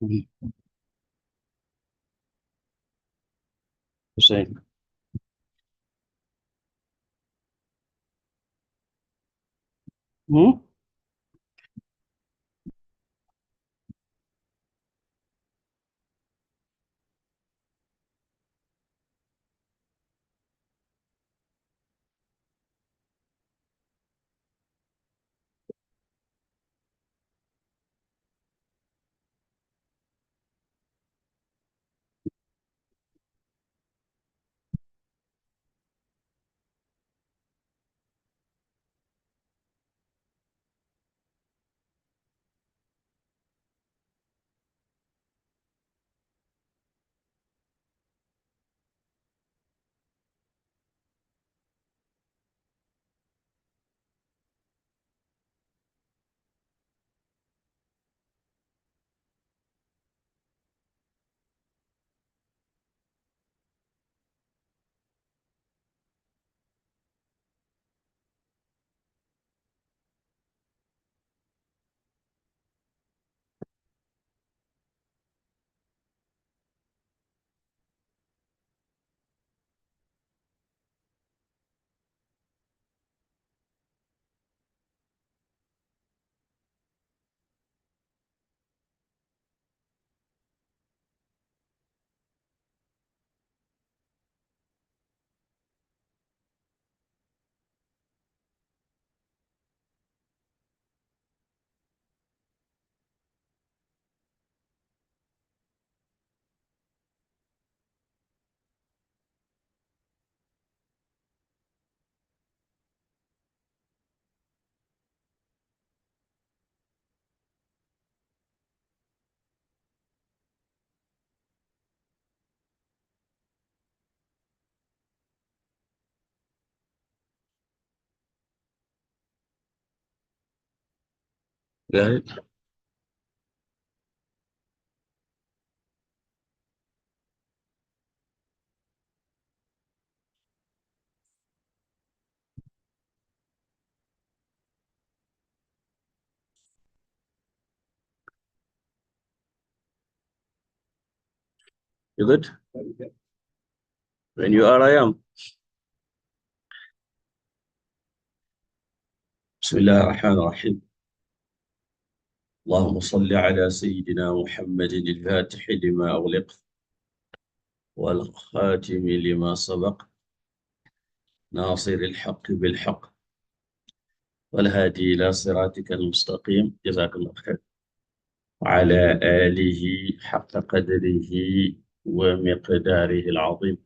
مم. حسين. مم. Got it. You good? When you are, I am. بسم الله الرحمن الرحيم. اللهم صل على سيدنا محمد الفاتح لما أغلق والخاتم لما سبق ناصر الحق بالحق والهادي إلى صراطك المستقيم. جزاك الله خير. وعلى آله حق قدره ومقداره العظيم.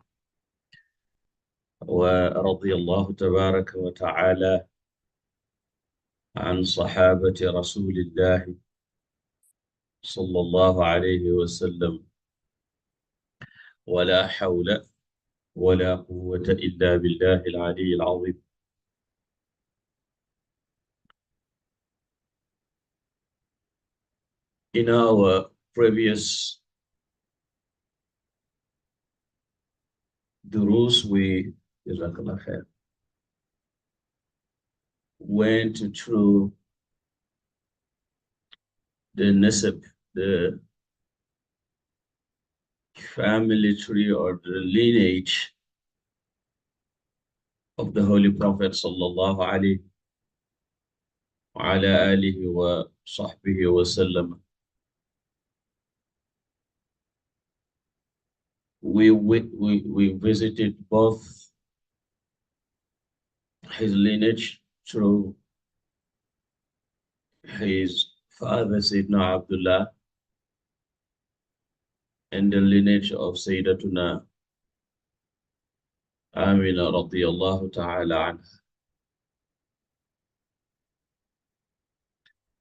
ورضي الله تبارك وتعالى عن صحابة رسول الله صلى الله عليه وسلم. ولا حول ولا قوة إلا بالله العلي العظيم. In our previous durus, we جزاك خير, went through the nasab, the family tree or the lineage of the Holy Prophet sallallahu alaihi wa ala alihi wa sahbihi wa sallam. We visited both his lineage through his father Sayyidina Abdullah and the lineage of Sayyidatuna Amina radiyallahu ta'ala anha.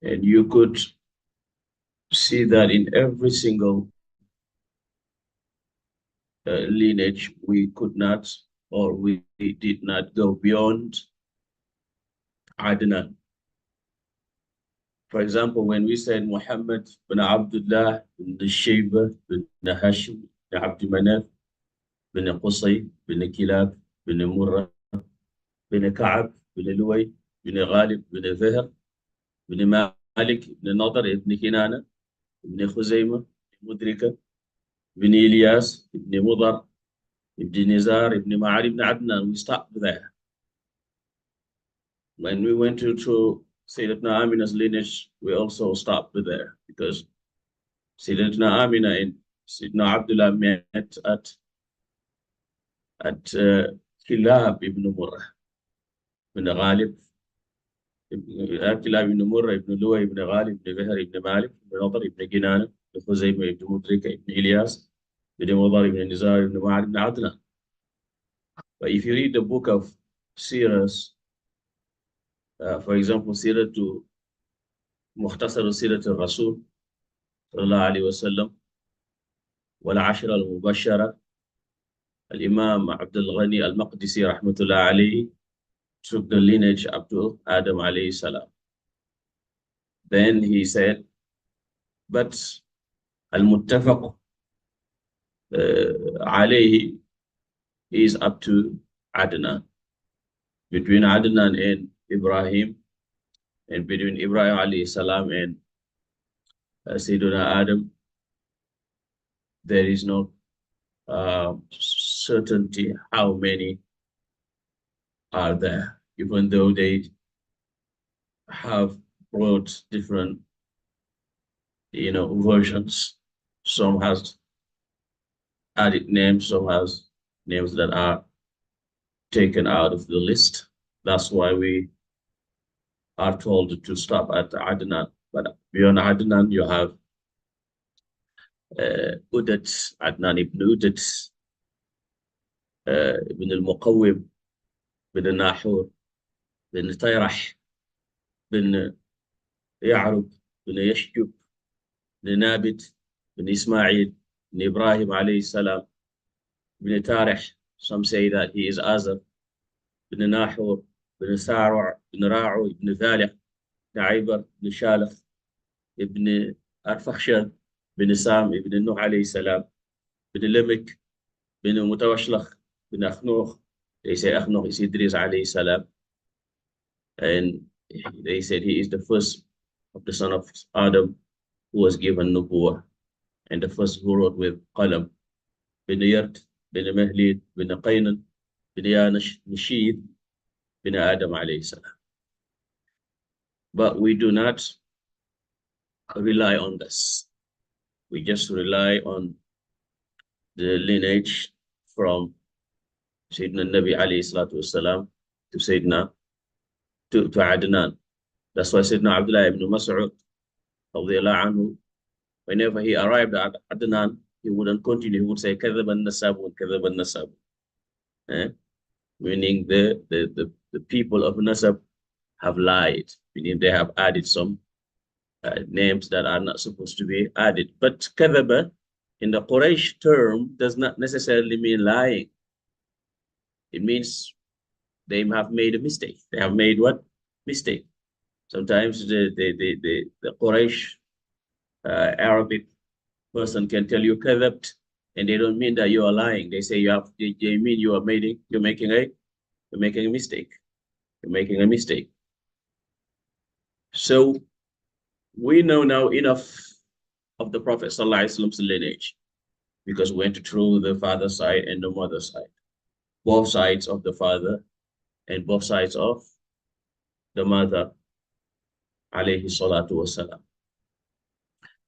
And you could see that in every single lineage, we could not, or we did not go beyond Adnan. For example, when we said Muhammad bin Abdullah bin Shayba bin Hashim bin Abd Manaf bin Qusay bin Kilab bin Murrah bin Ka'ab bin Luway bin Ghalib bin Fihr bin Malik bin Nadr ibn Kinana bin Khuzaymah Mudrika, Ibn Ilyas, Ibn Mudar, Ibn Nizar, Ibn Ma'ad, Ibn Adnan. We stopped there. When we went to Sayyidatuna Amina's lineage, we also stopped there because Sayyidatuna Amina and Sayyidina Abdullah met at Kilab ibn Murrah ibn Ghalib, Kilab ibn Murrah ibn Luwa ibn Ghalib ibn Bahr ibn Malik ibn Nadr ibn Ginana ibn Khuzaymah ibn Mudrika ibn Ilyas ibn Mudar ibn Nizar ibn Ma'ad ibn Adnan. But if you read the book of Siras, for example, Siratu Mukhtasar Sirat al-Rasul sallallahu alayhi wa sallam, wal Ashra al-Mubashara, Al-Imam Abdul Ghani al-Maqdisi rahmatullah alayhi took the lineage up to Adam alayhi salam. Then he said, but al-Muttafaq alayhi is up to Adnan. Between Adnan and Ibrahim, and between Ibrahim alayhi salam and Sayyiduna Adam, there is no certainty how many are there, even though they have brought different, versions. Some has added names, some has names that are taken out of the list. That's why we are told to stop at Adnan. But beyond Adnan, you have Udat, Adnan ibn Udat, ibn al-Muqawwim, ibn Nahur, ibn Tayrah, ibn Ya'rub, ibn Yashjub, ibn Nabit, ibn Ismail, ibn Ibrahim alayhi salam, ibn Tarih. Some say that he is Azar, ibn Nahur, ibn Sarwa, ibn Ra'u, ibn Thalih, ibn Aibar, ibn Shalakh, ibn Arfakhshad, ibn Sam, ibn Nuh alayhi salam, ibn Lamik, ibn Mutawashlakh, ibn Akhnukh. They say Akhnukh is Idris alayhi salam. And they said he is the first of the son of Adam who was given Nubuwah, and the first who wrote with Qalam. Bin Yart, bin Mahlid, bin Qaynan, bin Yanash, Nishid, bin Adam alayhi salam. But we do not rely on this. We just rely on the lineage from Sayyidina Nabi alayhi salatu wasalam to Sayyidina to Adnan. That's why Sayyidina Abdullah ibn Mas'ud, anhu, whenever he arrived at Adnan, he wouldn't continue. He would say, Kadhab al-Nasab wa Kadhab al-Nasab. Meaning the people of Nasab have lied, meaning they have added some names that are not supposed to be added. But Kadhaba in the Quraysh term does not necessarily mean lying. It means they have made a mistake. They have made what? Mistake. Sometimes the Quraysh Arabic person can tell you kadhabt, and they don't mean that you are lying. They say they mean you're making a mistake. You're making a mistake. So we know now enough of the Prophet ﷺ's lineage because we went through the father side and the mother side, both sides of the father and both sides of the mother, alayhi salatu wasalam.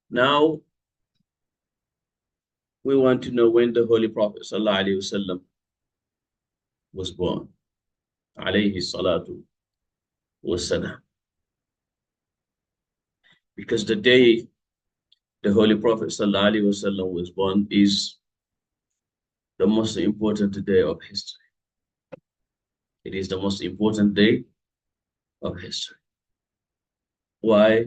Now, we want to know when the Holy Prophet ﷺ was born, alayhi salatu wasalam. Because the day the Holy Prophet ﷺ was born is the most important day of history. It is the most important day of history. Why?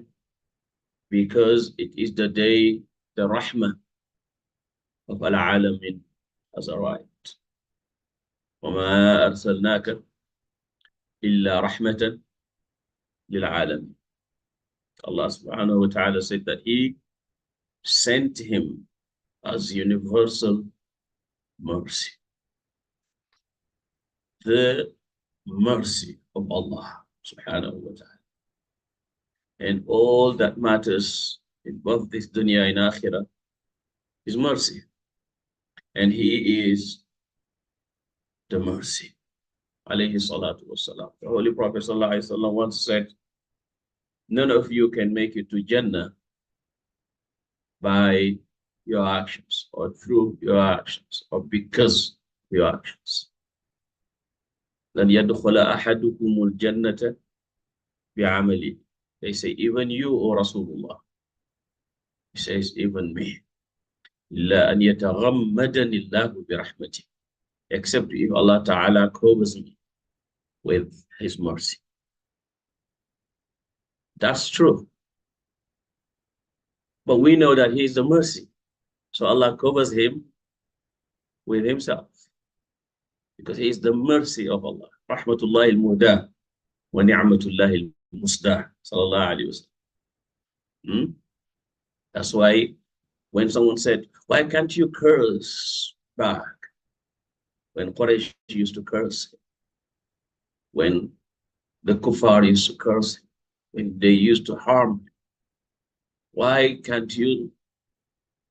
Because it is the day the rahmah of al-alamin has arrived. وَمَا أَرْسَلْنَاكَ إِلَّا رَحْمَةً لِلْعَالَمِينَ. Allah subhanahu wa ta'ala said that he sent him as universal mercy. The mercy of Allah subhanahu wa ta'ala. And all that matters in both this dunya and akhirah His mercy. And he is the mercy. Alayhi salatu wasalam. The Holy Prophet sallallahu alaihi wasallam once said, none of you can make it to Jannah by your actions or through your actions or because of your actions. لن يدخل أحدكم الجنة بعمله. They say, even you, O Rasulullah. He says, even me. إلا أن يتغمدني الله برحمته. Except if Allah Ta'ala covers me with His mercy. That's true. But we know that He is the mercy. So Allah covers him with Himself. Because He is the mercy of Allah. Rahmatullahi al-Muhdah wa ni'matullahi al-Musdah. Sallallahu alayhi wa sallam. That's why when someone said, why can't you curse back? When Quraysh used to curse, when the kuffar used to curse, when they used to harm, why can't you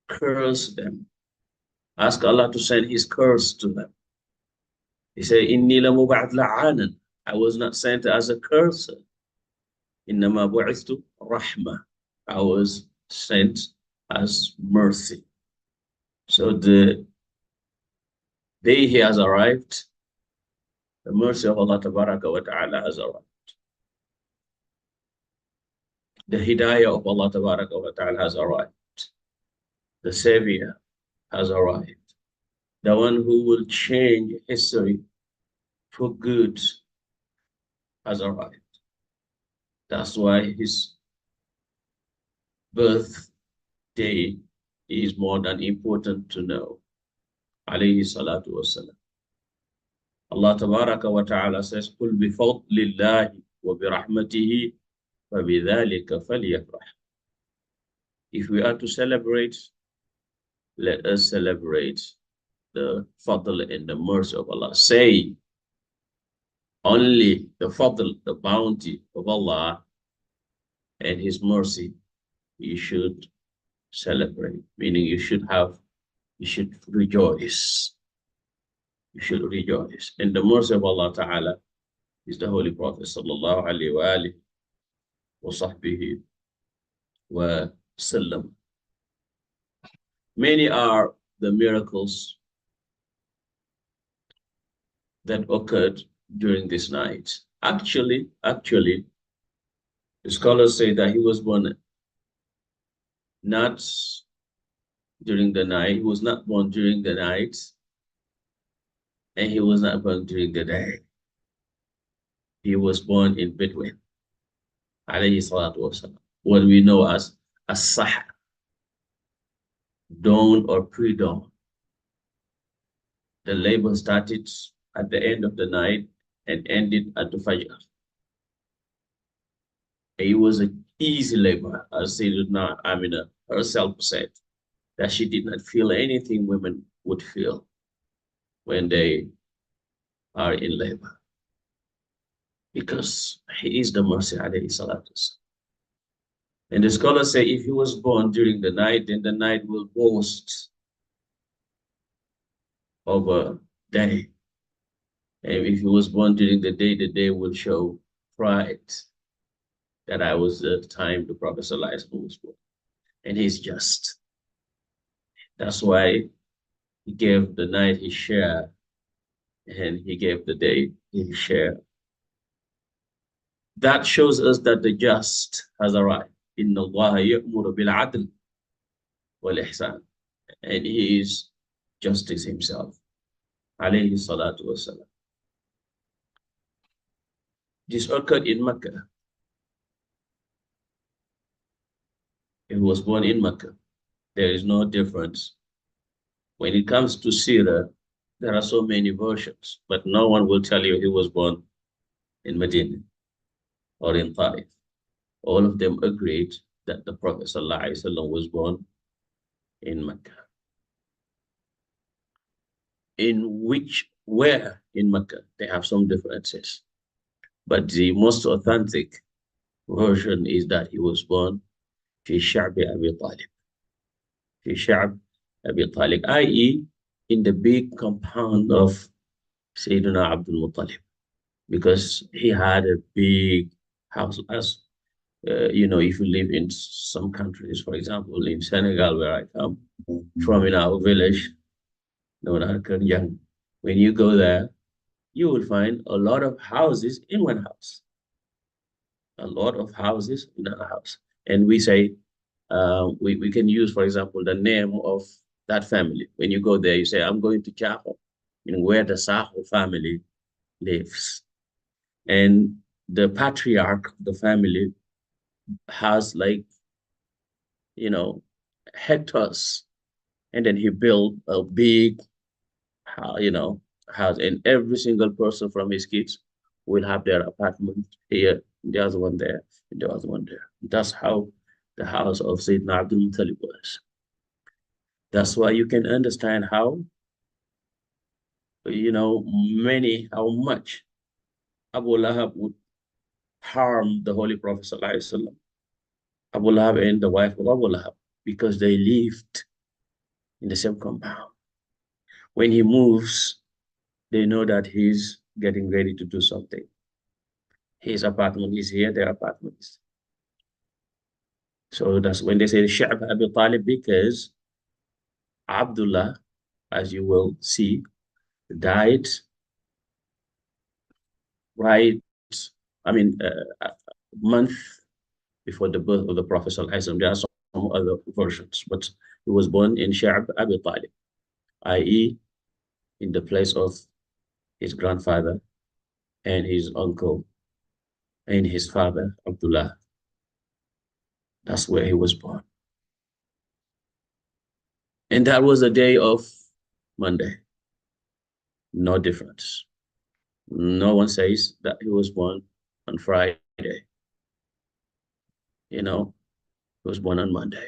curse them? Ask Allah to send His curse to them. He said, Inni lamub'ath la'anan. I was not sent as a curse. Innama bu'ithtu rahma. I was sent as mercy. So the day He has arrived, the mercy of Allah Tabaraka wa Ta'ala has arrived. The hidayah of Allah Tabaraka wa Ta'ala has arrived. The Savior has arrived. The one who will change history for good has arrived. That's why His birthday is more than important to know. Alayhi salatu wasalam. Allah Tabaraka wa Ta'ala says, قُلْ بِفَضْلِ اللَّهِ وَبِرَحْمَتِهِ فَبِذَلِكَ فَلْيَفْرَحْ. If we are to celebrate, let us celebrate the fadl and the mercy of Allah. Say, only the fadl, the bounty of Allah and His mercy, you should celebrate. Meaning you should rejoice. You should rejoice. And the mercy of Allah Ta'ala is the Holy Prophet Sallallahu Alaihi wa alihi wa sahbihi wa sallam. Many are the miracles that occurred during this night. Actually, the scholars say that He was born not during the night. He was not born during the night, and He was not born during the day. He was born in between. Alayhi salatu wasalam. What we know as Sahar, dawn or pre-dawn. The labor started at the end of the night and ended at the Fajr. It was an easy labor, as Sayyidina Amina herself said, that she did not feel anything women would feel when they are in labor. Because He is the mercy, alayhi salatu. And the scholars say if He was born during the night, then the night will boast over day. And if He was born during the day will show pride that I was the time the Prophet ﷺ was born. And He's just. That's why He gave the night His share, and He gave the day His share. That shows us that the just has arrived. Inna Allah ya'muru bil adl wal ihsan. And He is justice Himself. Alayhi salatu wasalam. This occurred in Mecca. He was born in Mecca. There is no difference. When it comes to Sirah, there are so many versions, but no one will tell you he was born in Medina or in Taif. All of them agreed that the Prophet ﷺ was born in Mecca. Where in Mecca, they have some differences. But the most authentic version is that He was born في شعب أبي طالب. في شعب Abi Talib, i.e., in the big compound of Sayyidina Abdul Muttalib, because he had a big house. As if you live in some countries, for example, in Senegal, where I come from, in our village, known as Kenyang, when you go there, you will find a lot of houses in one house, a lot of houses in a house. And we say, we can use, for example, the name of that family. When you go there, you say, I'm going to Chaho, where the Saho family lives. And the patriarch of the family has, like, you know, hectares. And then he built a big, house. And every single person from his kids will have their apartment here, the other one there, and the other one there. That's how the house of Sayyidina Abdul Muttalib was. That's why you can understand how much Abu Lahab would harm the Holy Prophet ﷺ, Abu Lahab and the wife of Abu Lahab, because they lived in the same compound. When he moves, they know that he's getting ready to do something. His apartment is here, their apartment is. So that's when they say Sha'b Abi Talib, because Abdullah, as you will see, died right, I mean, a month before the birth of the Prophet ﷺ. There are some other versions, but he was born in Sha'b Abi Talib, i.e., in the place of his grandfather and his uncle and his father, Abdullah. That's where he was born. And that was the day of Monday. No difference. No one says that he was born on Friday. He was born on Monday.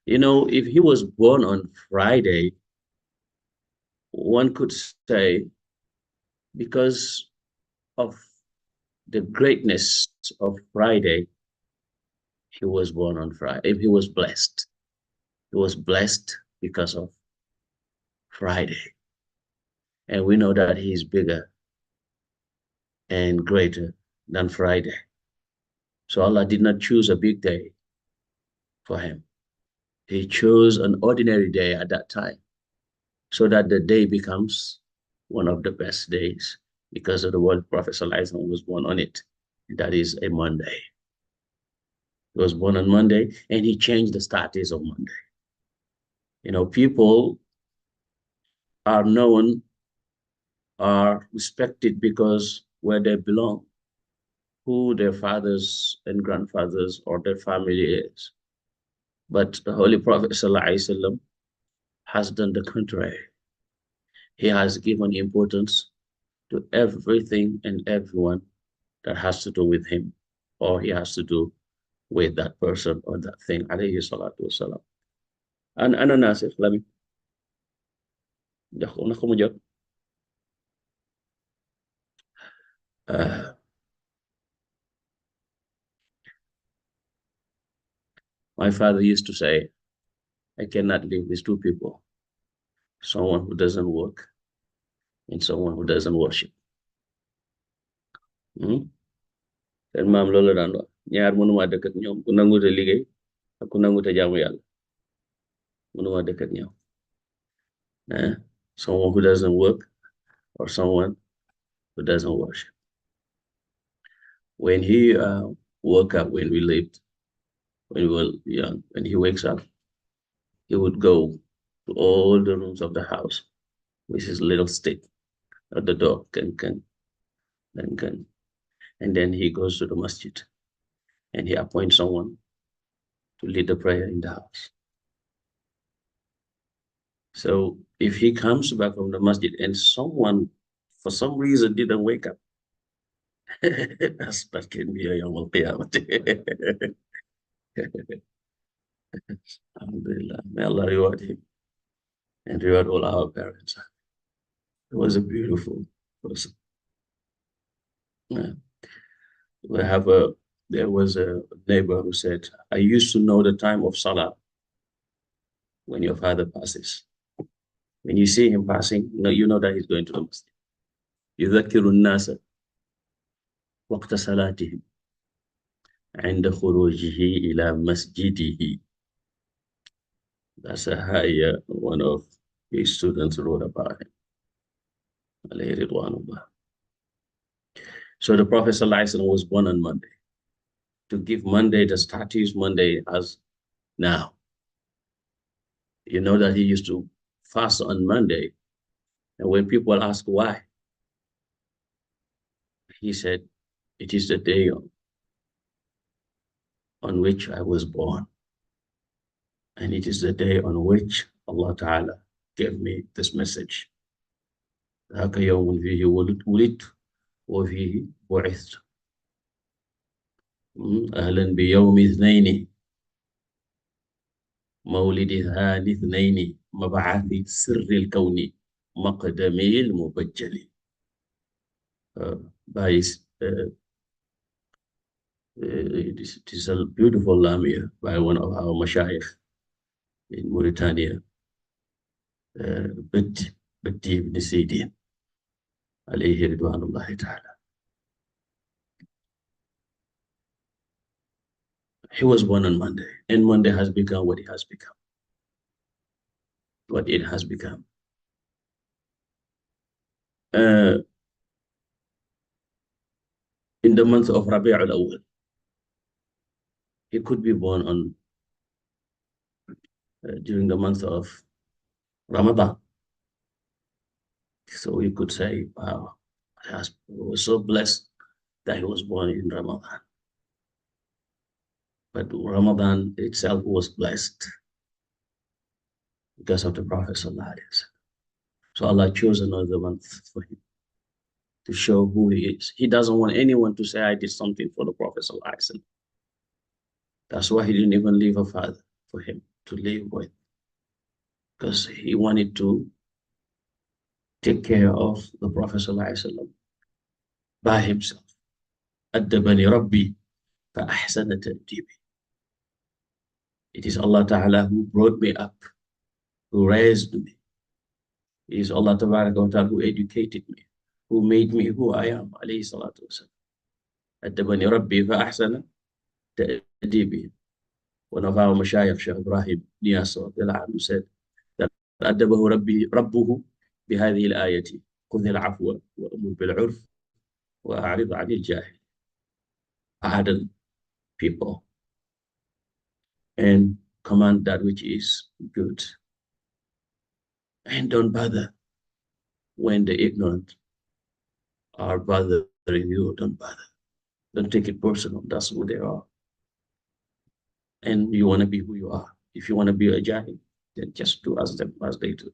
If he was born on Friday, one could say, because of the greatness of Friday, he was born on Friday. If he was blessed, he was blessed because of Friday. And we know that he is bigger and greater than Friday. So Allah did not choose a big day for him. He chose an ordinary day at that time, so that the day becomes one of the best days, because of the word Prophet ﷺ was born on it. That is a Monday. He was born on Monday, and he changed the status of Monday. People are known, are respected because where they belong, who their fathers and grandfathers or their family is. But the Holy Prophet ﷺ has done the contrary. He has given importance to everything and everyone that has to do with him, or he has to do with that person or that thing. Alayhi salatu wasalam. And ana nasir lami. My father used to say, I cannot live with two people, someone who doesn't work and someone who doesn't worship. Seen maam loolu la daan wax, ñaar mënuma dëkk ak ñoom, ku nanguute liggéey ak ku nanguute jaamu yàlla, mënuma dëkk ak ñoom. Someone who doesn't work or someone who doesn't worship. When he woke up, when we lived, when we were young, when he wakes up, he would go to all the rooms of the house with his little stick at the door, can. And then he goes to the masjid and he appoints someone to lead the prayer in the house. So if he comes back from the masjid and someone, for some reason, didn't wake up, that can be a Yawm al-Qiyamah. Alhamdulillah. May Allah reward him and reward all our parents. He was a beautiful person. Yeah. There was a neighbor who said, I used to know the time of Salah when your father passes. When you see him passing, you know that he's going to the masjid. يذكر الناس وقت صلاتهم عند خروجه إلى مسجده. That's a high one of his students wrote about him. So the Prophet ﷺ was born on Monday. To give Monday the status Monday has now. You know that he used to fast on Monday. And when people ask why, he said, it is the day on which I was born. And it is the day on which Allah Ta'ala gave me this message. ذاك يوم فيه ولدت وفيه بعثت. أهلا بيوم اثنين مولد ثاني اثنين مبعث سر الكون مقدمي المبجل. It is a beautiful lamia by one of our mashayikh in Mauritania, Badi ibn Sidin, alayhi ridwanullahi ta'ala. He was born on Monday, and Monday has become what it has become. What it has become. In the month of Rabi' al-Awwal, he could be born on during the month of Ramadan. So we could say, wow, he was so blessed that he was born in Ramadan. But Ramadan itself was blessed because of the Prophet ﷺ. So Allah chose another month for him to show who he is. He doesn't want anyone to say, I did something for the Prophet ﷺ. That's why he didn't even leave a father for him to live with, because he wanted to take care of the Prophet ﷺ by himself. أدبني ربي فأحسن تأديبي. It is Allah Ta'ala who brought me up, who raised me. It is Allah Ta'ala who educated me, who made me who I am. Alayhi salatu wasalam. أدبني ربي فأحسن تأديبي. One of our mashayikh, Shaykh Ibrahim Niyas, said that أدبه ربه بهذه الآية خذ العفو وأمر بالعرف وأعرض عن الجاهل. Pardon people and command that which is good, and don't bother when the ignorant are bothering you. Don't bother. Don't take it personal. That's who they are. And you want to be who you are. If you want to be a jahil, then just do as they do.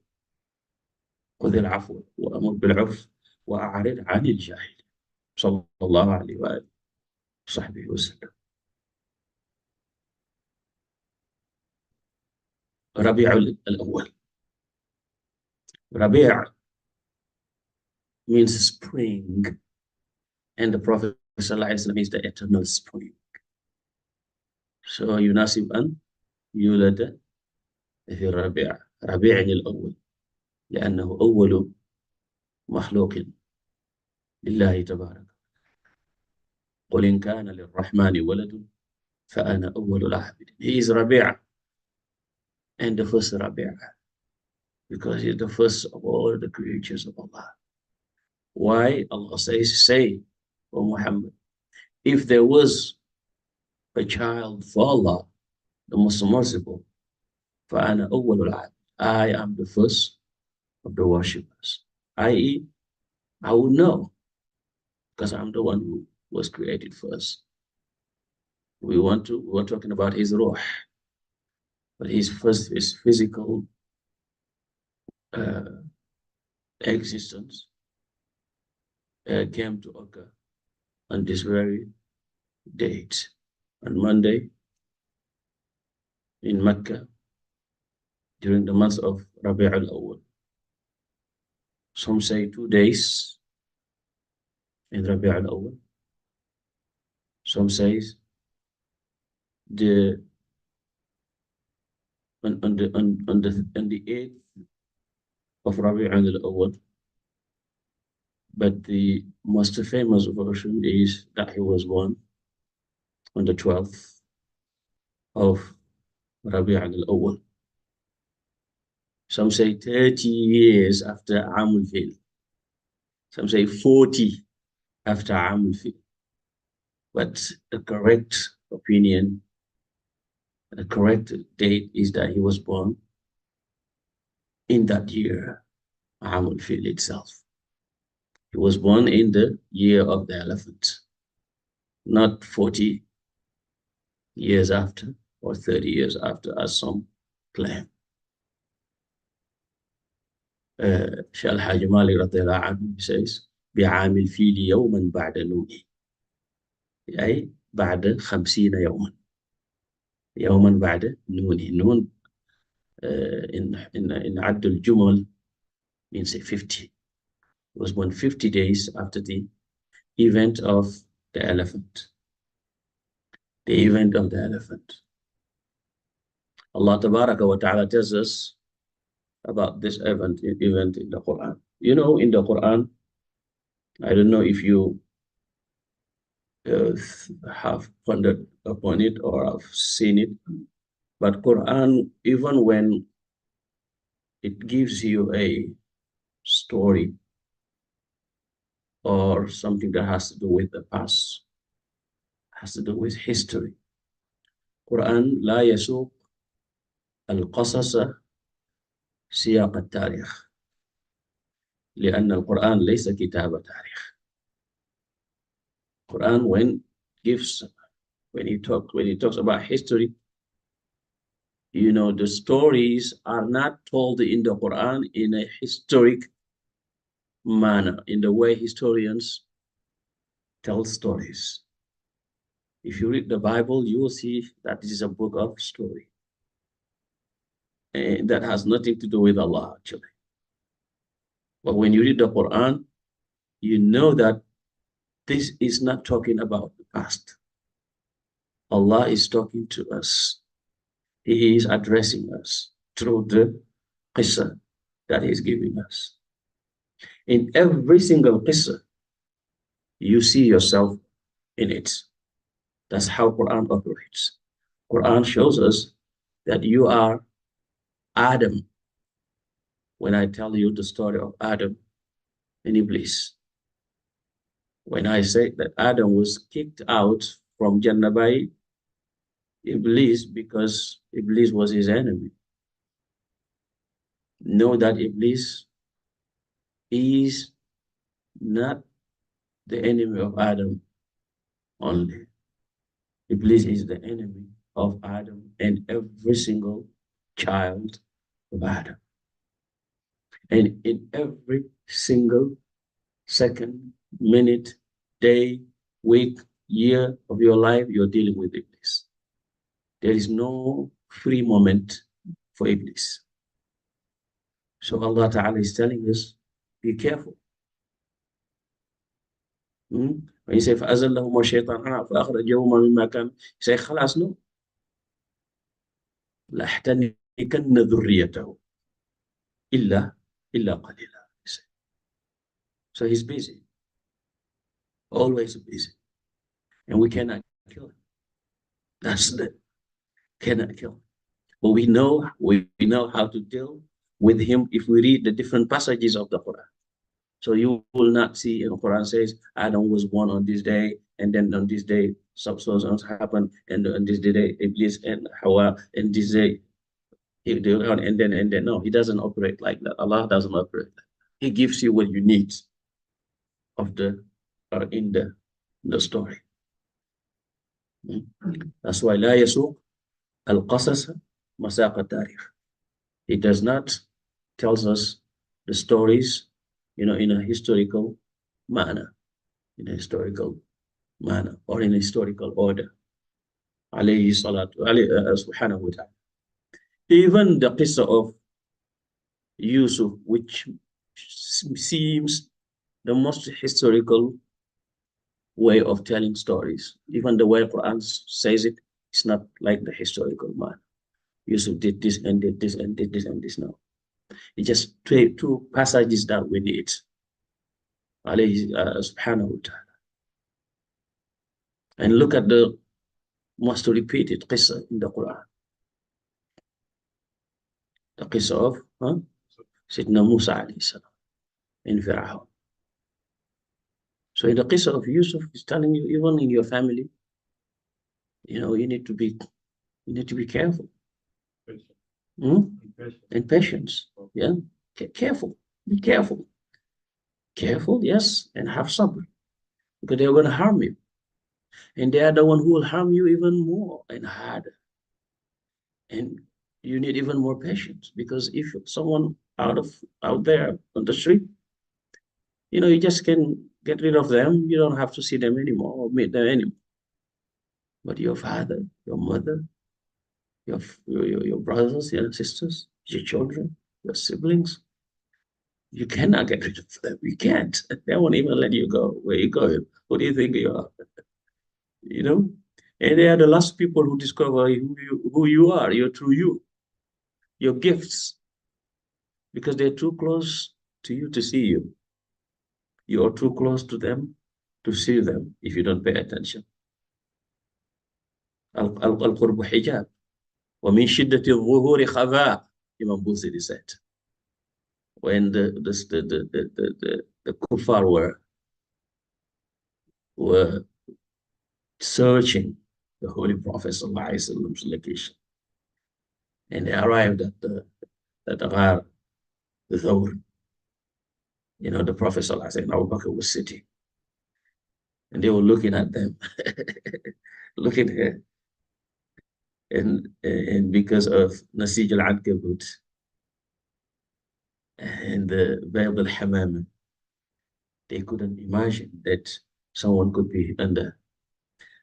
خذ العفو وأمر بالعرف وأعرض عن الجاهل. صلى الله عليه وآله وصحبه وسلم. ربيع الأول. Rabi' means spring, and the Prophet ﷺ is the eternal spring. So يناسب أن يولد في الربيع. ربيع الأول لأنه أول مخلوق لله تبارك. قل إن كان للرحمن ولد فأنا أول العابدين. He is Rabi' and the first Rabi', because he's the first of all the creatures of Allah. Why? Allah says, say, O Muhammad, if there was a child for Allah, the most merciful, فَأَنَا أَوَّلُ الْعَابِدِ, I am the first of the worshippers. I.e., I would know, because I'm the one who was created first. We're talking about his ruh, but his physical existence came to occur on this very date, on Monday in Mecca during the month of Rabi' al-Awwal. Some say 2 days in Rabi' al-Awwal. Some say the on the 8th of Rabi' al-Awwal. But the most famous version is that he was born on the 12th of Rabi' al-Awwal. Some say 30 years after Amul Fil. Some say 40 after Amul Fil. But the correct opinion, the correct date is that he was born in that year, Amul Fil itself. He was born in the year of the elephant, not 40 years after or 30 years after, as some claim. Shaykh Al-Hajj Malik radiallahu anhu says, بعام الفيل يوما بعد نونه أي بعد 50 يوما يوما بعد نونه نون in عد الجمل means 50. It was born 50 days after the event of the elephant. The event of the elephant. Allah Tabaraka wa Ta'ala tells us about this event in the Quran. You know, in the Quran, I don't know if you have pondered upon it or have seen it, but Quran, even when it gives you a story or something that has to do with the past, has to do with history, Quran لا يسوق القصص سياق التاريخ لأن القرآن ليس كتاب تاريخ. Quran when he talks about history, you know, the stories are not told in the Quran in a historic manner, in the way historians tell stories. If you read the Bible, you will see that this is a book of story. And that has nothing to do with Allah, actually. But when you read the Quran, you know that this is not talking about the past. Allah is talking to us. He is addressing us through the qissa that He is giving us. In every single qissa, you see yourself in it. That's how Quran operates. Quran shows us that you are Adam. When I tell you the story of Adam and Iblis, when I say that Adam was kicked out from Jannah by Iblis because Iblis was his enemy, know that Iblis is not the enemy of Adam only. Iblis is the enemy of Adam and every single child of Adam. And in every single second, minute, day, week, year of your life, you're dealing with Iblis. There is no free moment for Iblis. So Allah Ta'ala is telling us, be careful. When you say, فَأَزَلَّهُمَا الشَّيْطَانُ عَنْهَا فَأَخْرَجَهُمَا مِمَّا كَانَ, you say, خلاص, no. لَأَحْتَنِكَنَّ ذُرِّيَّتَهُ إِلَّا قَلِيلًا. So he's busy, always busy. And we cannot kill him. That's the, cannot kill him. But we know how to deal with him if we read the different passages of the Quran. So you will not see in the Quran says Adam was born on this day, and then on this day so happened, and on this day Iblis and Hawa, and this day and then no, he doesn't operate like that. Allah doesn't operate like that. He gives you what you need of the in the story. That's why لا يسوق القصص مساق التاريخ. It does not tells us the stories, you know, in a historical manner, or in a historical order. Alayhi salatu, subhanahu wa ta'ala. Even the qissa of Yusuf, which seems the most historical way of telling stories, even the way Quran says it, it's not like the historical manner. Yusuf did this and did this and did this and this now. It's just two passages that we need. Alayhi subhanahu wa ta'ala. And look at the most repeated qissa in the Quran. The qissa of Sayyidina Musa alayhi salam in Fir'aun. So in the qissa of Yusuf, he's telling you, even in your family, you need to be careful. And patience. Yeah. Careful. Be careful. Careful, yes, and have sabr. Because they're going to harm you. And they are the one who will harm you even more and harder. And you need even more patience, because if someone out there on the street, you just can get rid of them. You don't have to see them anymore or meet them anymore. But your father, your mother, your brothers, your sisters, your children, your siblings, you cannot get rid of them. You can't. They won't even let you go. Where you go? Who do you think you are? And they are the last people who discover who you are, your true your gifts, because they're too close to you to see you. You are too close to them to see them if you don't pay attention. Al-qurbu hijab. Wa min shiddati al-zuhuri khaba, Imam Busiri said. When the kuffar were searching the Holy Prophet ﷺ's location, and they arrived at the Ghar, the Thawr. The Prophet ﷺ and Abu Bakr was sitting, and they were looking at them, looking at, and because of Nasij al-Ankabut and the Bayt al-Hamama, they couldn't imagine that someone could be under.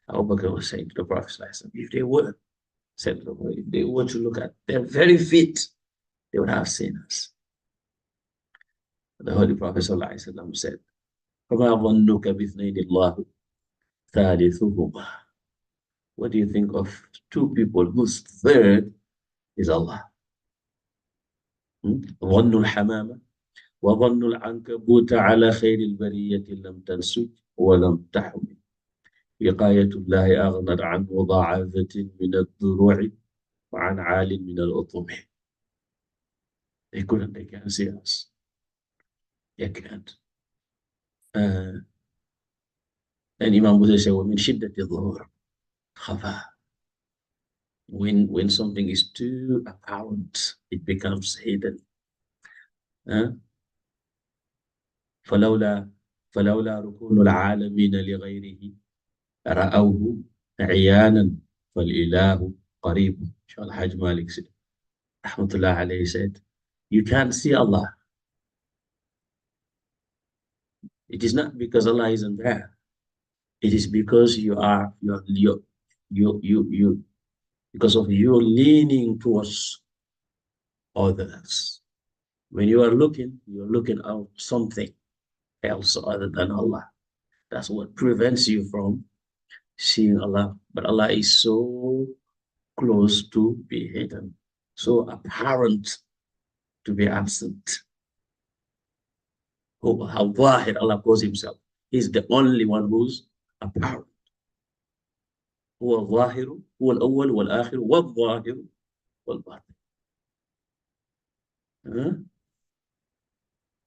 Abu Bakr was saying to the Prophet ﷺ, if they were to look at their very feet, they would have seen us. The Holy Prophet ﷺ said, فَمَا ظَنُّكَ بِاثْنَيْنِ اللَّهُ ثَالِثُهُمَا. What do you think of two people whose third is Allah? ظَنُّ الْحَمَامَةِ وَظَنُّ الْعَنْكَبُوتَ عَلَى خَيْرِ الْبَرِيَّةِ لَمْ تَنْسُجْ وَلَمْ تَحْمِلْ وقاية الله أغنت عن مضاعفة من الضروع وعن عال من الأطم. They can't see us. They can't. And Imam Buddha said, وَمِنْ شِدَّةِ الظُّهُورِ خَفَى. When something is too apparent, it becomes hidden. فلولا ركون العالمين لغيره رأوه عيانا فالإله قريب. Al-Hajj Malik said, Rahmatullah alayhi said, you can't see Allah. It is not because Allah isn't there. It is because because of your leaning towards others. When you are looking, you're looking out something else other than Allah. That's what prevents you from seeing Allah. But Allah is so close to be hidden, so apparent to be absent. How Zahir Allah calls himself. He's the only one who's apparent. هو الظاهر هو الأول والآخر والظاهر والباطن.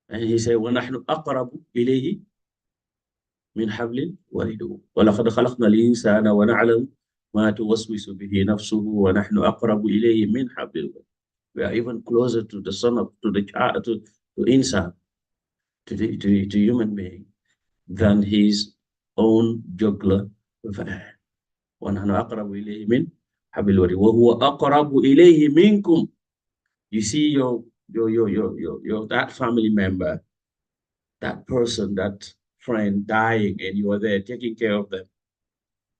And he said, وَنَحْنُ أَقْرَبُ إِلَيْهِ مِنْ حَبْلِ الْوَرِيدِ وَلَقَدْ خَلَقْنَا الْإِنسَانَ وَنَعْلَمُ مَا تُوَسْوِسُ بِهِ نَفْسُهُ وَنَحْنُ أَقْرَبُ إِلَيْهِ مِنْ حَبْلِ الْوَرِيدِ. We are even closer to the son of, to the child, to insan, to human being, than his own jugular vein. وَنَحْنُ أَقْرَبُ إِلَيْهِ مِنْ حَبْلِ الْوَرِيدِ وَهُوَ أَقْرَبُ إِلَيْهِ مِنْكُمْ. You see your that family member, that person, that friend dying, and you are there taking care of them.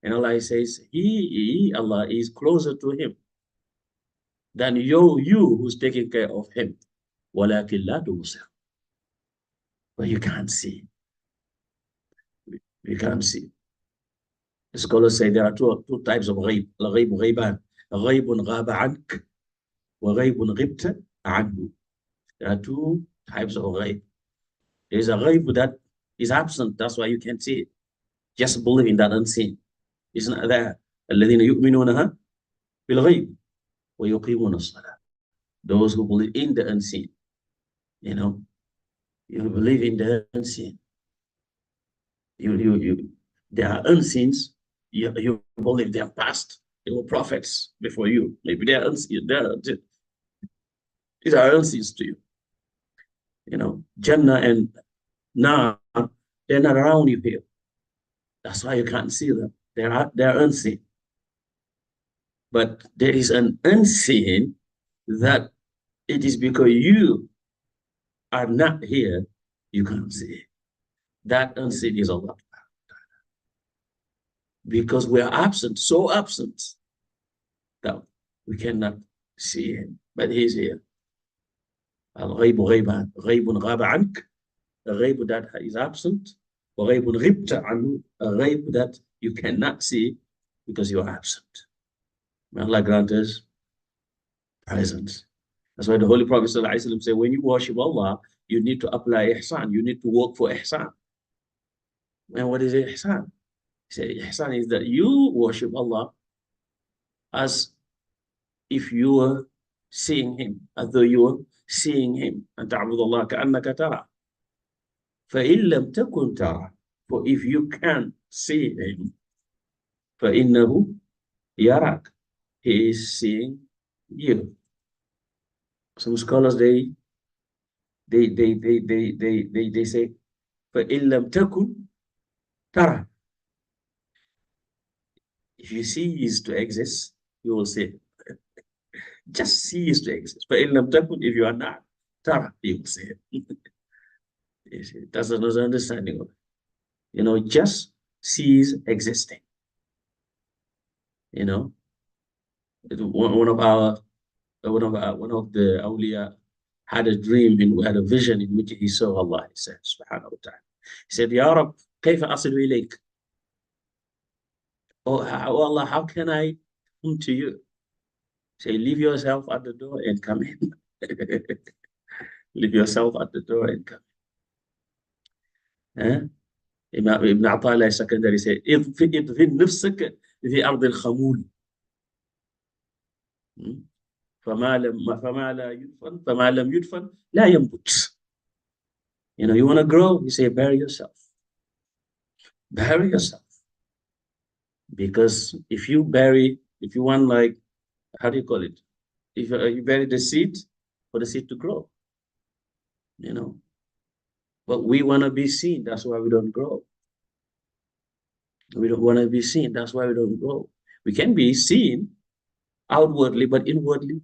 And Allah says, Allah is closer to him than you who's taking care of him. وَلَكِنْ لَا تُبْصِرُ. But you can't see. You can't see. The scholars say there are two types of ghaib. الغيب غيبان. غيب غاب عنك وغيب غبت عنه. There are two types of غيب. There is a غيب that is absent, that's why you can't see it. Just believe in that unseen. It's not there. الذين يؤمنونها بالغيب ويقيمون الصلاة. Those who believe in the unseen. You know, you believe in the unseen. They are unseens. You believe they are past. They were prophets before you. Maybe they are unseen. These are unseens to you. You know, Jannah and Nar, they're not around you here. That's why you can't see them. They're unseen. But there is an unseen that it is because you are not here, you can't see it. That unseen is Allah. Because we are absent, so absent that we cannot see him. But he's here. الغيب غيبان غيب غاب عنك, a غيب that is absent, وغيب غبت عنه, a غيب that you cannot see because you are absent. May Allah grant us presence. That's why the Holy Prophet ﷺ said, when you worship Allah, you need to apply ihsan. You need to work for ihsan. And what is ihsan? He said, ihsan is that you worship Allah as if you were seeing him, as though you were seeing him. أن تعبد الله كأنك ترى. فإن لم تكن ترى. For if you can't see him, فإنه يراك. He is seeing you. Some scholars they say فإن لم تكن ترى. If you cease to exist, you will see him. Just cease to exist. فإن لم تكن, if you are not ترى, you will see him. You see, that's another understanding of it. You know, just cease existing. You know, one of the awliya had a dream and had a vision in which he saw Allah. He said, Subhanahu wa ta'ala. He said, Ya Rab, كيف أصل إليك? Oh Allah, how can I come to you? Say, leave yourself at the door and come in. Leave yourself at the door and come in. Ibn Ata'illah secondary said, اضفن نفسك في أرض الخمول. فما لم يدفن لا ينبت. You know, you want to grow, you say, bury yourself. Bury yourself. Because if you want, like, how do you call it? If you bury the seed, for the seed to grow, you know. But we want to be seen, that's why we don't grow. We don't want to be seen, that's why we don't grow. We can be seen outwardly, but inwardly,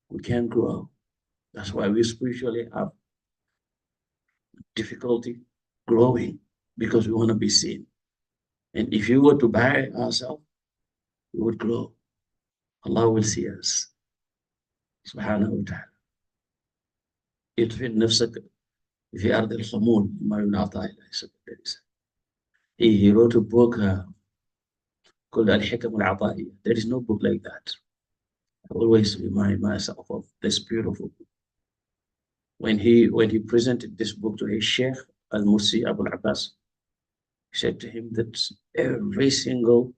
we can't grow. That's why we spiritually have difficulty growing, because we want to be seen. And if you were to bury ourselves, we would grow. Allah will see us. Subhanahu wa ta'ala. اطفئ نفسك في أرض الخمول. He wrote a book called Al-Hikam Al-Ata'iyya. There is no book like that. I always remind myself of this beautiful book. When he presented this book to his Sheikh Al-Mursi Abu Al-Abbas, he said to him that every single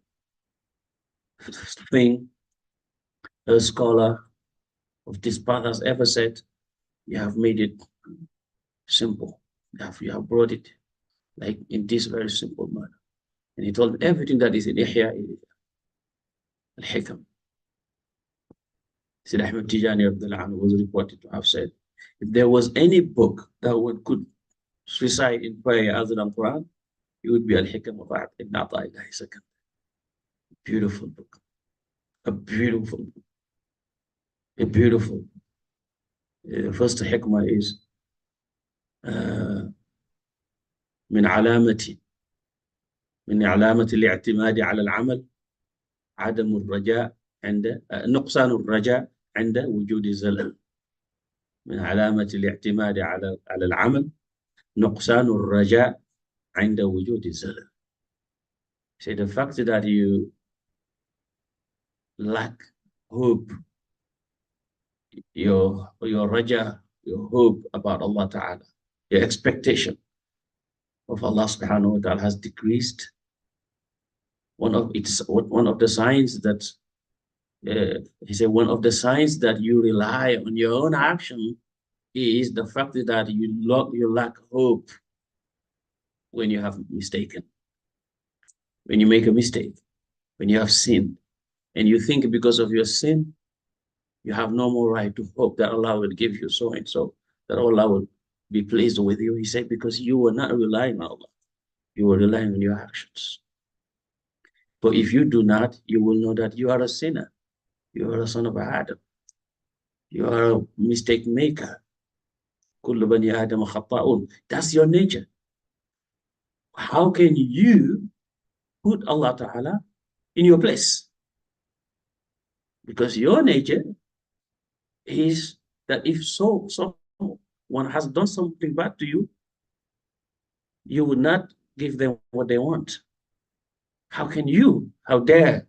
thing a scholar of this path has ever said, you have made it simple. You have brought it like in this very simple manner. And he told me everything that is in Ihya Al-Hikam. Said Ahmed Tijani was reported to have said, if there was any book that could recite in prayer other than Quran, it would be Al-Hikam of Ibn Ata'illah second. Beautiful book. A beautiful book. A beautiful book. The first hikmah is من علامة الاعتماد على العمل عدم الرجاء عند نقصان الرجاء عند وجود الزلل. من علامة الاعتماد على العمل نقصان الرجاء عند وجود الزلل. So the fact that you lack hope your raja, your hope about Allah Ta'ala, your expectation of Allah subhanahu wa ta'ala has decreased. One of the signs that he said one of the signs that you rely on your own action is the fact that you lack hope when you have mistaken, when you make a mistake, when you have sinned, and you think because of your sin, you have no more right to hope that Allah will give you so and so, that Allah will be pleased with you. He said, because you were not relying on Allah, you were relying on your actions. But if you do not, you will know that you are a sinner. You are a son of Adam. You are a mistake maker. That's your nature. How can you put Allah Ta'ala in your place? Because your nature is that if someone has done something bad to you, you would not give them what they want. How dare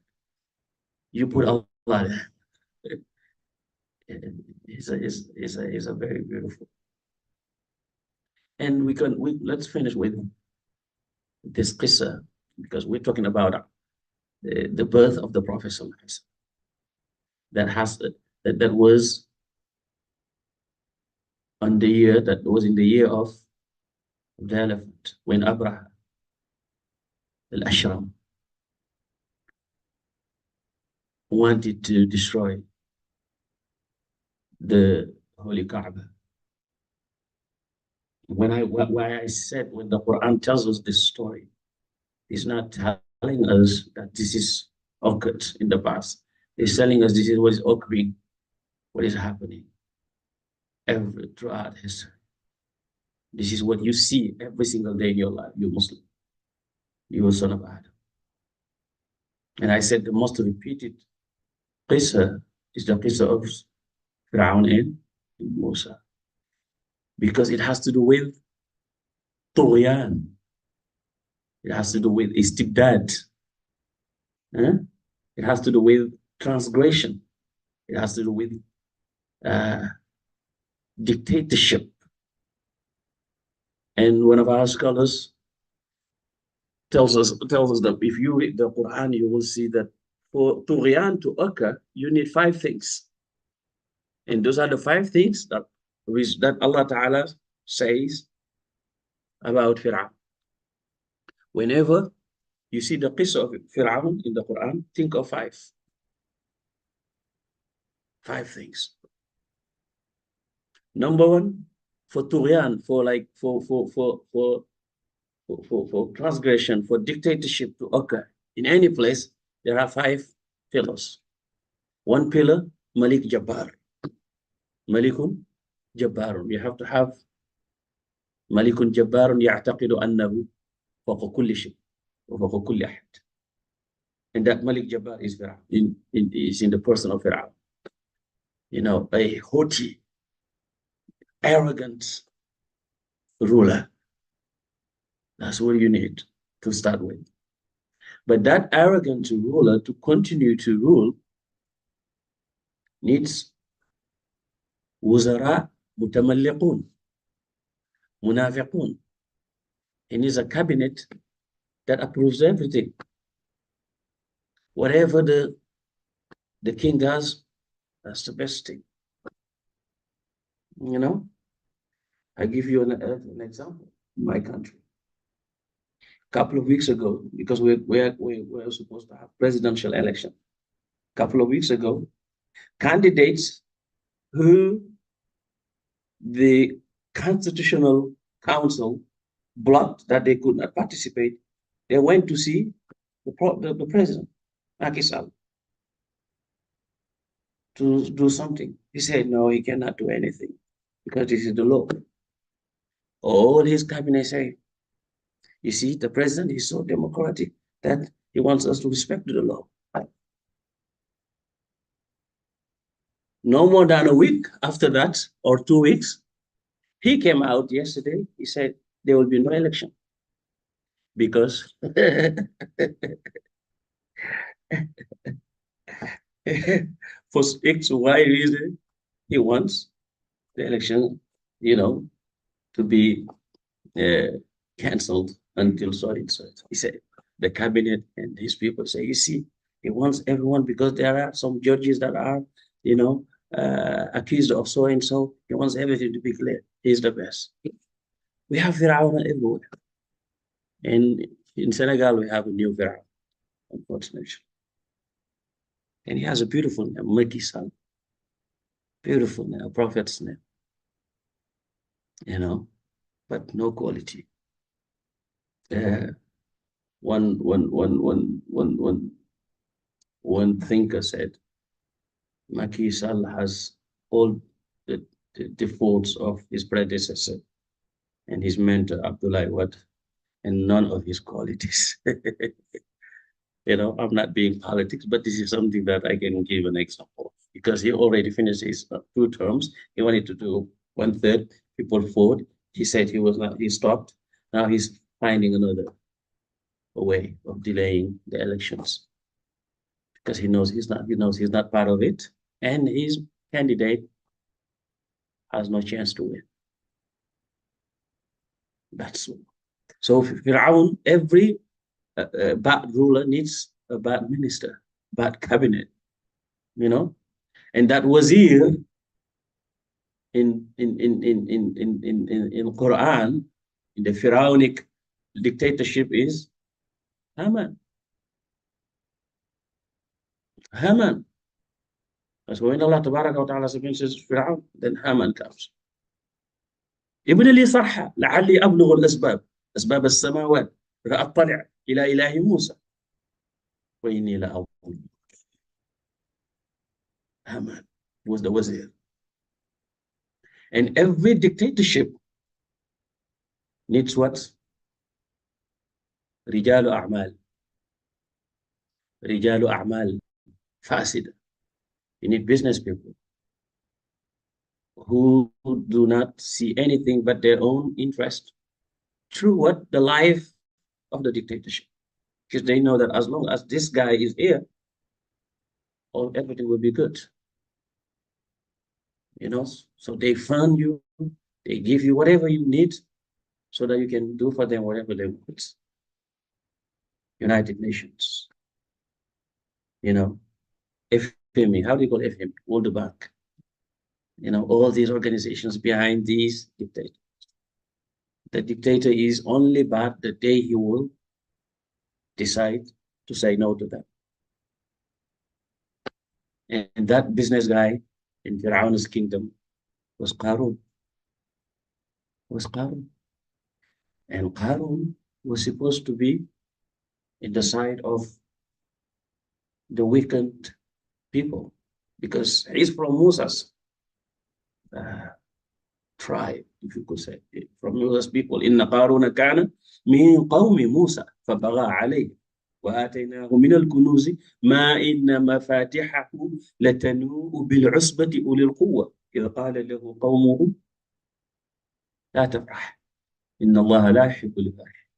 you put Allah there? It's a very beautiful. And let's finish with this qissa, because we're talking about the birth of the Prophet that was in the year of the elephant, when Abraha al-Ashram wanted to destroy the Holy Kaaba. Why I said when the Quran tells us this story, it's not telling us that this is occurred in the past. It's telling us this is what is occurring, what is happening throughout history. This is what you see every single day in your life, you Muslim, you son of Adam. And I said the most repeated qissa is the qissa of Fir'aun and Musa, because it has to do with Tughyan. It has to do with istibdad. It has to do with transgression. It has to do with dictatorship. And one of our scholars tells us that if you read the Quran, you will see that for Tughyan to occur, you need 5 things. And those are the 5 things that Allah Ta'ala says about Fir'aun. Whenever you see the qissa of Fir'aun in the Quran, think of 5. 5 things. Number 1, for Tughyan, for transgression, for dictatorship to occur in any place, there are 5 pillars. 1 pillar, Malik Jabbar. Malikun Jabbarun. You have to have Malikun Jabbarun ya'taqidu annahu fawqa kulli shay wa fawqa kulli ahad. And that Malik Jabbar is is in the person of Fir'aun. You know, a haughty, arrogant ruler. That's what you need to start with. But that arrogant ruler, to continue to rule, needs wuzara mutamalliqun, munafiqun. He needs a cabinet that approves everything. Whatever the king does, that's the best thing. You know, I give you an example in my country. A couple of weeks ago, because we're supposed to have presidential election. A couple of weeks ago, candidates who the Constitutional Council blocked that they could not participate, they went to see the president, Macky Sall, to do something. He said, no, he cannot do anything because this is the law. All his cabinet say, you see, the president is so democratic that he wants us to respect the law. No more than a week after that, or 2 weeks, he came out yesterday. He said there will be no election because for X, Y reason, He wants the election, to be cancelled until so and so. He said, the cabinet and his people say, you see, he wants everyone because there are some judges that are, you know, accused of so and so. He wants everything to be clear. He's the best. We have Fir'aun everywhere. And in Senegal, we have a new Fir'aun, unfortunately. And he has a beautiful name, Macky Sall. Beautiful name, a prophet's name, but no quality. One thinker said, Macky Sall has all the defaults of his predecessor and his mentor, Abdoulaye Wade, and none of his qualities. I'm not being politics, but this is something that I can give an example because he already finished his 2 terms. He wanted to do 1/3. People fought. He said he stopped. Now he's finding another way of delaying the elections because he knows he's not part of it, and his candidate has no chance to win. That's so. Fir'aun, every bad ruler needs a bad minister, bad cabinet, and that wazir in Quran, in the Pharaonic dictatorship is Haman. Haman. So when Allah Tabaraka wa Ta'ala mentions Fir'aun, then Haman comes. ابن لي صرحة لعلي أبلغ الأسباب أسباب السماوات فأطلع إلى إله موسى وإني لأظن. Haman was the wazir. And every dictatorship needs what? رجال أعمال. رجال أعمال فاسدة. You need business people who do not see anything but their own interest through what? The life of the dictatorship. Because they know that as long as this guy is here, everything will be good. So they fund you, they give you whatever you need so that you can do for them whatever they want. United Nations, FME, how do you call FME? World Bank. All these organizations behind these dictators. The dictator is only bad the day he will decide to say no to them. And that business guy in Fir'aun's kingdom was Qarun. And Qarun was supposed to be in the side of the weakened people because he's from Musa's tribe, if you could say, from Musa's people. إن قارون كان من قوم موسى فبغى عليه وآتيناه من الكنوز ما إن مفاتحه لتنوء بالعصبة أولي القوة إذ قال له قومه لا تفرح إن الله لا يحب الفرح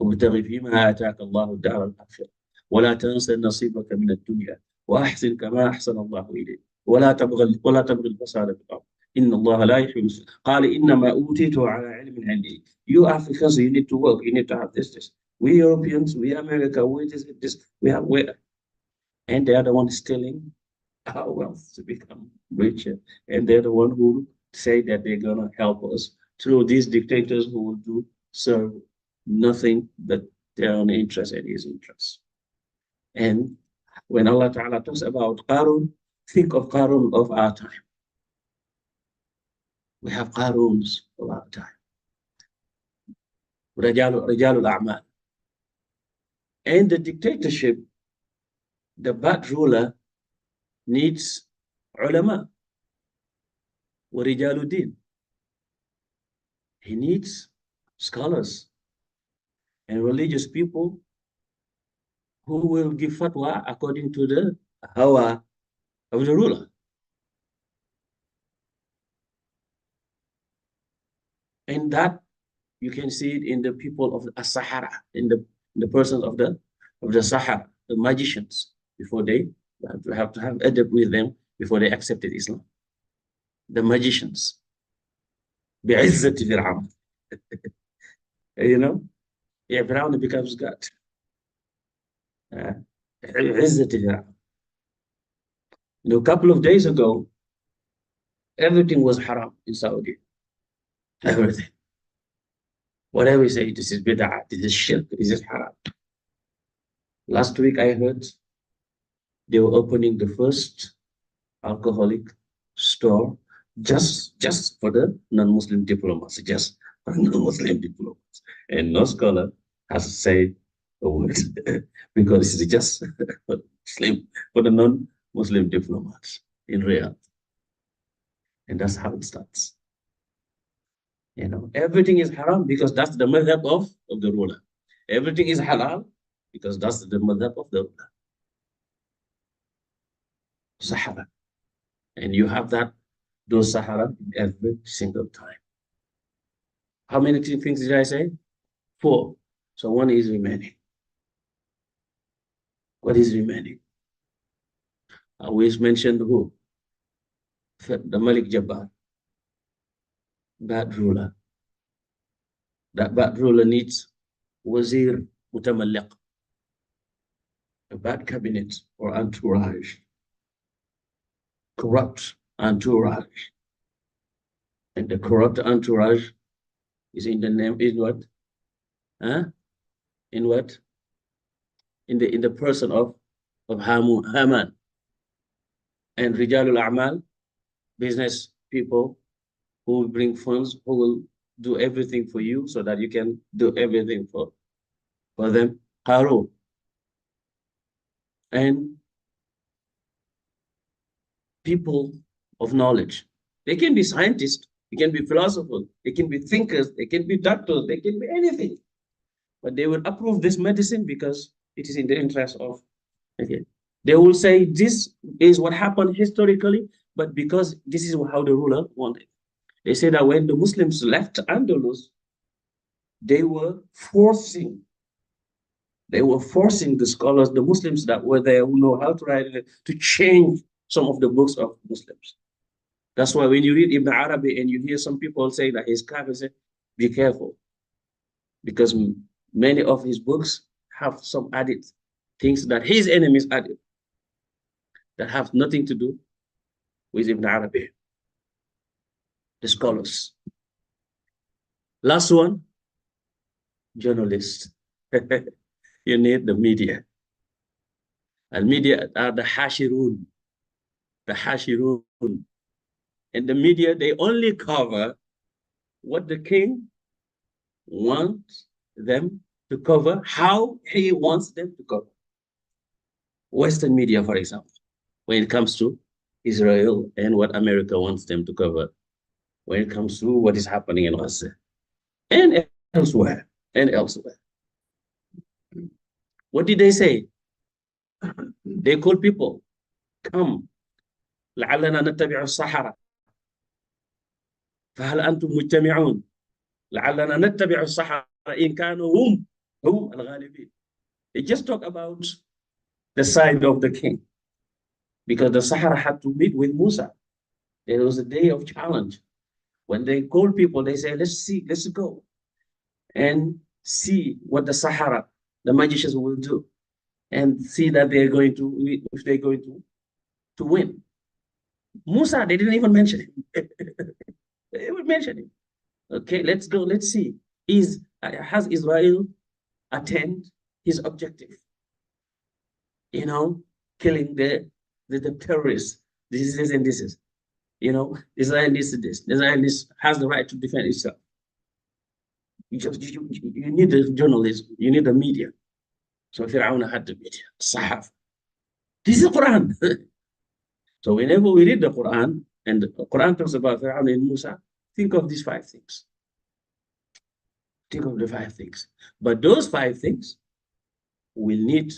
وابتغ فيما آتاك الله الدار الآخرة ولا تنس نصيبك من الدنيا وأحسن كما أحسن الله إليك ولا تبغي الفساد في الأرض إن الله لا يحب الفساد. قال إنما أوتيته على علم عندي. You Africans, you need to work, you need to have this. We Europeans, we America, we have and they are the ones stealing our wealth to become richer, and they're the one who say that they're gonna help us through these dictators who will serve nothing but their own interest and his interest. And when Allah Ta'ala talks about Qarun, think of Qarun of our time. We have Qaruns of our time. Rijalul A'mal. And the dictatorship, the bad ruler, needs ulama wa rijaluddin. He needs scholars and religious people who will give fatwa according to the hawa of the ruler. And that you can see it in the people of the Sahara, in the persons of the Sahara, the magicians, before they have to have adab with them before they accepted Islam. the magicians. بعزة فرعون. You know, yeah, Fir'aun becomes God. عزة فرعون. You know, a couple of days ago, everything was haram in Saudi. Everything. Whatever we say, this is bid'ah, this is shirk, this is haram. Last week I heard they were opening the first alcoholic store just for the non-Muslim diplomats, just for non-Muslim diplomats. And no scholar has said a word because it's just for the non-Muslim diplomats in Riyadh. And that's how it starts. You know, everything is haram because that's the madhab of the ruler. Everything is halal because that's the madhab of the ruler. Sahara. And you have those Sahara every single time. How many things did I say? 4. So 1 is remaining. What is remaining? I always mentioned who? The Malik Jabbar. Bad ruler. That bad ruler needs Wazir Mutamalliq, a bad cabinet or entourage, corrupt entourage. And the corrupt entourage is in the name, is what? Huh? In what? In the person of Haman. And Rijalul A'mal, business people who will bring funds, who will do everything for you so that you can do everything for them. Qarun. And people of knowledge. They can be scientists, they can be philosophers, they can be thinkers, they can be doctors, they can be anything. But they will approve this medicine because it is in the interest of, okay. They will say this is what happened historically, but because this is how the ruler wanted. They say that when the Muslims left Andalus, they were forcing the scholars, the Muslims that were there who know how to write it, to change some of the books of Muslims. That's why when you read Ibn Arabi and you hear some people say that he's kafir, say, be careful. Because many of his books have some added things that his enemies added that have nothing to do with Ibn Arabi, the scholars. Last one, journalists. You need the media. And media are the hashirun. The hashirun. And the media, they only cover what the king wants them to cover, how he wants them to cover. Western media, for example, when it comes to Israel and what America wants them to cover, when it comes to what is happening in Gaza and elsewhere, What did they say? They call people, come, لعلنا نتبع الصحراء فهل أنتم مجتمعون لعلنا نتبع الصحراء إن كانوا هم الغالبين. They just talk about the side of the king because the Sahara had to meet with Musa. There was a day of challenge. When they call people, they say, let's go and see what the Sahara, the magicians will do, and see that they're going to, if they're going to win. Musa, they didn't even mention him. They didn't mention him. Okay, let's go, let's see. Has Israel attained his objective? You know, killing the terrorists, this is. You know, Israel needs this. Israel has the right to defend itself. You need the journalism, you need the media. So Fir'aun had the media, Sahaf. This is the Quran. So whenever we read the Quran, and the Quran talks about Fir'aun and Musa, think of these 5 things. Think of the 5 things. But those 5 things will need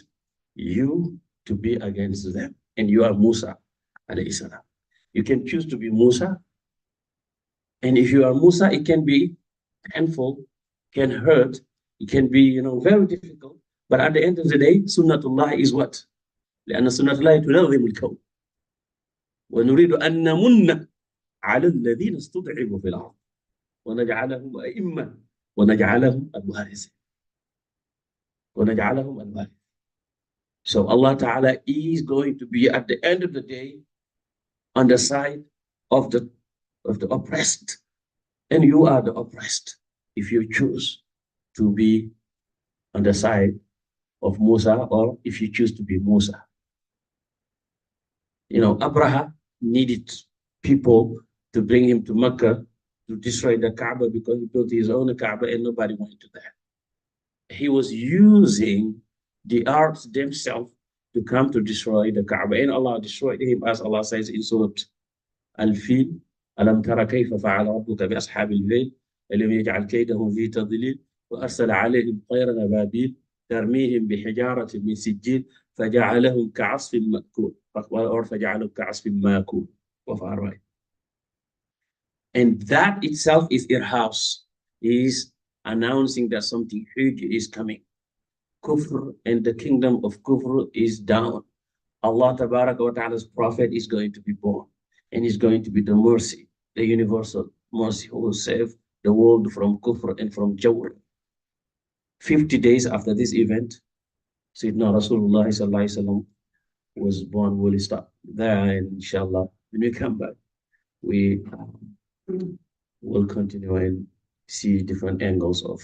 you to be against them. And you are Musa, alayhi salam. You can choose to be Musa. And if you are Musa, it can be painful, can hurt, it can be, very difficult. But at the end of the day, Sunnatullah is what? لأن سنة الله تنظم الكون ونريد أن نمن على الذين استضعفوا في الأرض ونجعلهم أئمة ونجعلهم الوارثين ونجعلهم الوارثين. So Allah Ta'ala is going to be at the end of the day on the side of the oppressed. And you are the oppressed if you choose to be on the side of Musa or if you choose to be Musa. You know, Abraham needed people to bring him to Mecca to destroy the Kaaba because he built his own Kaaba and nobody went to that. He was using the Arabs themselves to come to destroy the Kaaba, and Allah destroyed him, as Allah says in Surah Al-Fil, ألم تر كيف فعل ربك بأصحاب الفيل ألم يجعل كيدهم في تضليل وأرسل عليهم طيرا أبابيل ترميهم بحجارة من سجيل فجعلهم كعصف مأكول or فجعلهم كعصف مأكول. And that itself is irhas, is announcing that something huge is coming. Kufr and the kingdom of Kufr is down. Allah wa Ta'ala's prophet is going to be born, and is going to be the mercy, the universal mercy who will save the world from Kufr and from Jawr. 50 days after this event, Sayyidina Rasulullah sallallahu alaihi wasallam was born. We'll stop there, and inshallah, when we come back, we will continue and see different angles of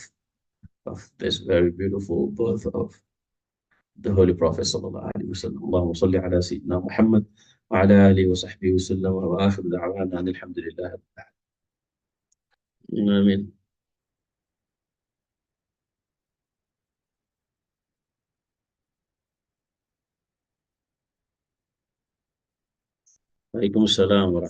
this very beautiful birth of the Holy Prophet sallallahu alaihi wasallam. Allahumma salli ala Sayyidina Muhammad wa ala alihi wa sahbihi wa sallam wa akhir da'wana alhamdulillah. Amen. Alaikum salam wa